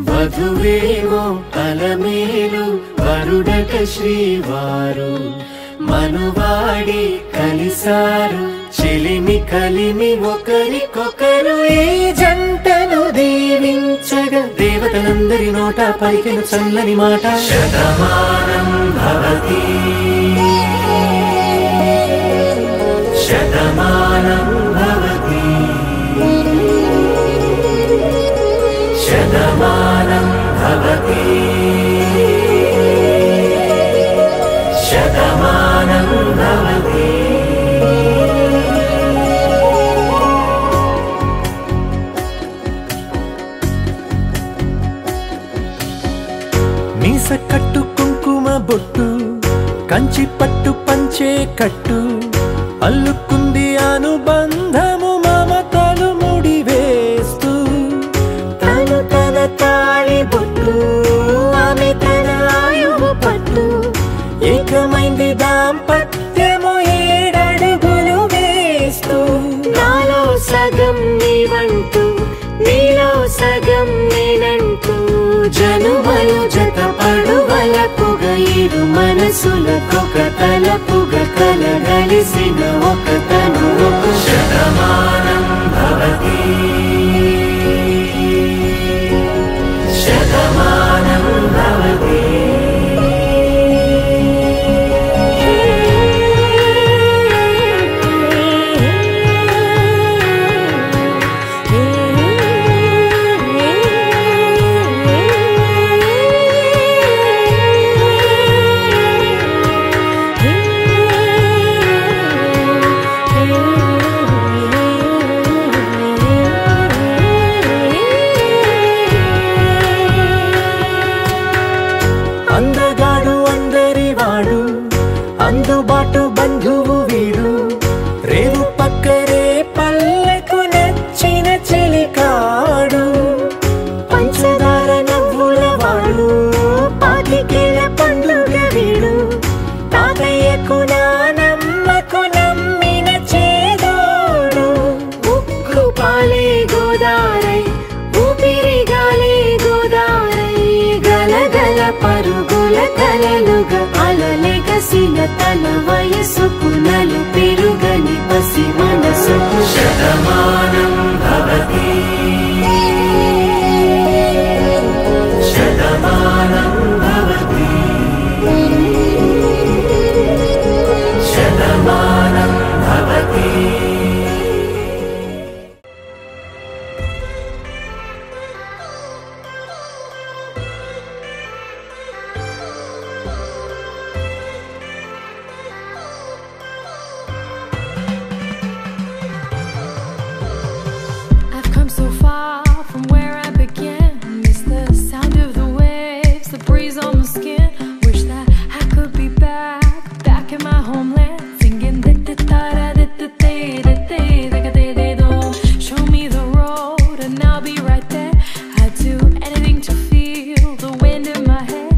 వధువేమో అలమేలు వరుడట శ్రీవారు మనువాడి కలిసారు చెలిమి కలిమి ఒకరికొకరు ఈ జంటను దీవించగా దేవతలందరి నోట పలికిన చల్లని మాట శతమానం భవతి శతమానం భవతి శతమానం భవతి శతమానం భవతి మీస కట్టు కుంకుమ బొట్టు కంచి పట్టు పంచే కట్టు అల్లుకుంది అనుబంధము మమతలు ముడివేస్తూ తను తన తాళి బొట్టు ఆమె తన ఆయువు పట్టు ఏకమైంది దాంపత్యము 7 అడుగులు వేస్తూ నాలో సగం నీవంటూ నీలో సగం నేనంటూ జనుమలు జతపడువలపుగ ఇరు మనసులకొక తలపుగ కలగలిసిన ఒక తను శతమానం భవతి శతమానం భవతి అందగాడు అందరివాడు అందుబాటు బంధువు వీడు రేవు పక్కరే పల్లెకు నచ్చిన చెలికాడు పంచదార నవ్వుల వాడు పాతికేల పండుగ వీడు తాతయ్యకు నానమ్మకు నమ్మిన చేదోడు ఉక్కు పాలే గోదారై ఊపిరిగాలే గోదారై గలగల పరుగుల కలలుగా అలలెగసిన తన వయసుకు నలు పెరుగని పసి మనసుకు Shatamanam Bhavati Shatamanam Bhavati Shatamanam Bhavati So far from where I began, miss the sound of the waves, the breeze on my skin. Wish that I could be back in my homeland, singing show me the road and I'll be right there. I'd do anything to feel the wind in my hair.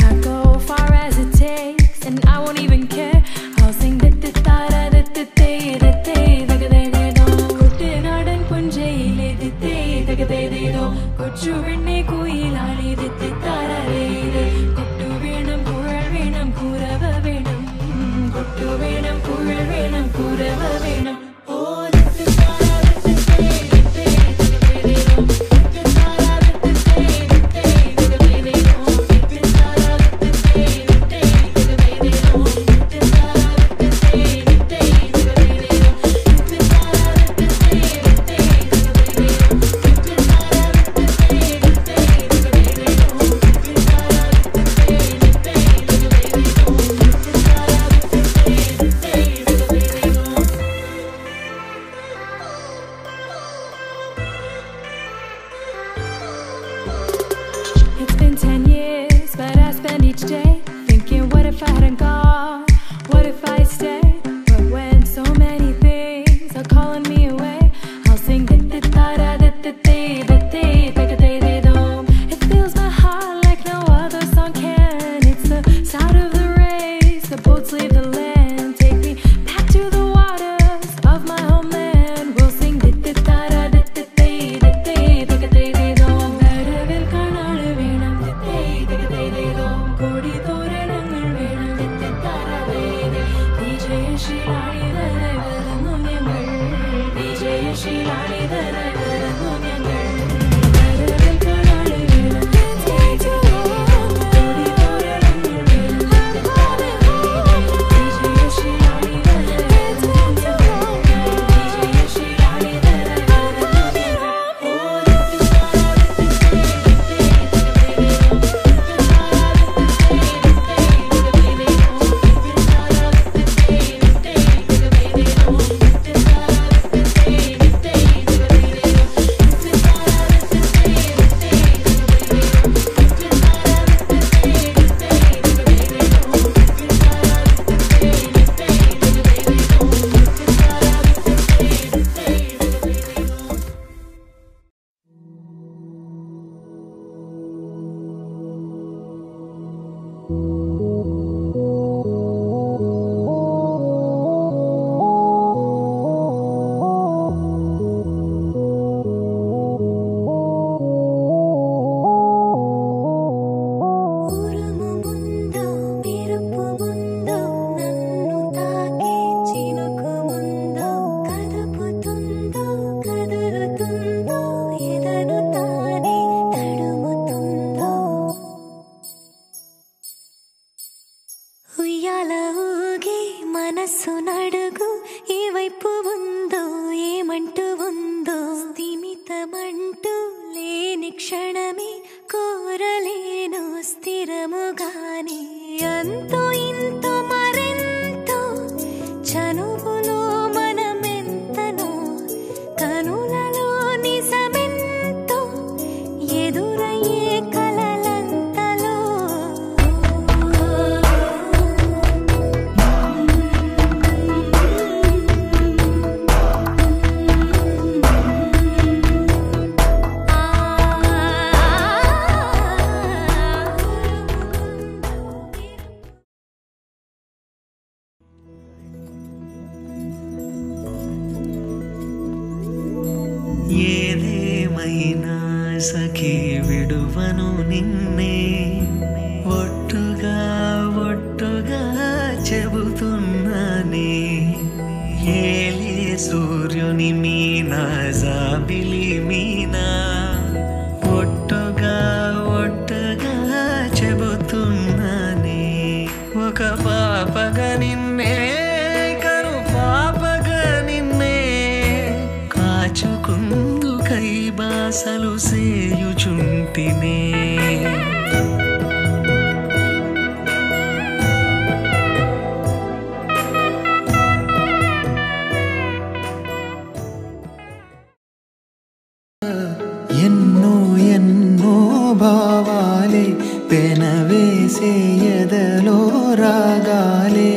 I'd go far as it takes and I won't even care. I'll sing കൊച്ചുവെണ്ണി കുയിലാളി തെറ്റിത്താരേ കൊട്ടു വേണം കുഴൽ വേണം കുരവ വേണം കൊട്ടു വേണം കുഴൽ വേണം കുരവ വേണം It's been 10 years, but I spend each day thinking, what if I hadn't gone? What if I stayed? But when so many things are calling me away, I'll sing it fills my heart like no other song can. It's the sound of ఉయ్యాల ఊగే మనస్సు నడుగు ఏ వైపు ఉందో ఏమంటూ ఉందో స్థిమితమంటూ లేని క్షణమే కోరలేను స్థిరముగానే అంతో ఇంతో మరెంతో చనువులో మనమెంతనో కనులలో నిజమెంతో ఎదురయ్యే కలలంతలో ఏదేమైనా సఖీ విడువను నిన్నే ఒట్టుగా ఒట్టుగా చెబుతున్నానే ఏలే సూర్యుని మీనా జాబిలి మీనా ఒట్టుగా ఒట్టుగా చెబుతున్నానే ఒక పాపగా నిన్నే కను పాపగా నిన్నే కాచుకుందు కై బాసలు సేయుచుంటినే ఎన్నో ఎన్నో భావాలే పెనవేసే ఎదలో రాగాలే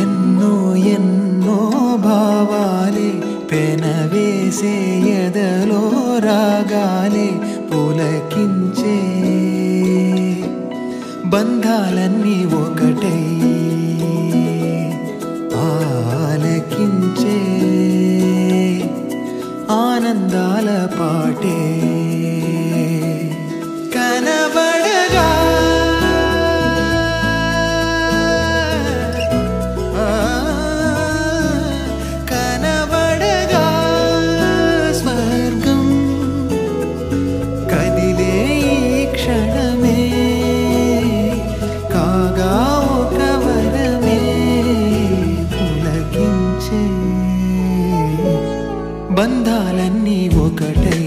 ఎన్నో ఎన్నో భావాలే పెనవేసే ఎదలో రాగాలే పులకించే బంధాలన్నీ ఒకటై ఆలకించే ఆనందాల పాటే కనబడగా కనబడగా స్వర్గం కదిలే ఈ క్షణమే కాగా ఒక వరమే పులకించే బంధాలన్నీ ఒకటై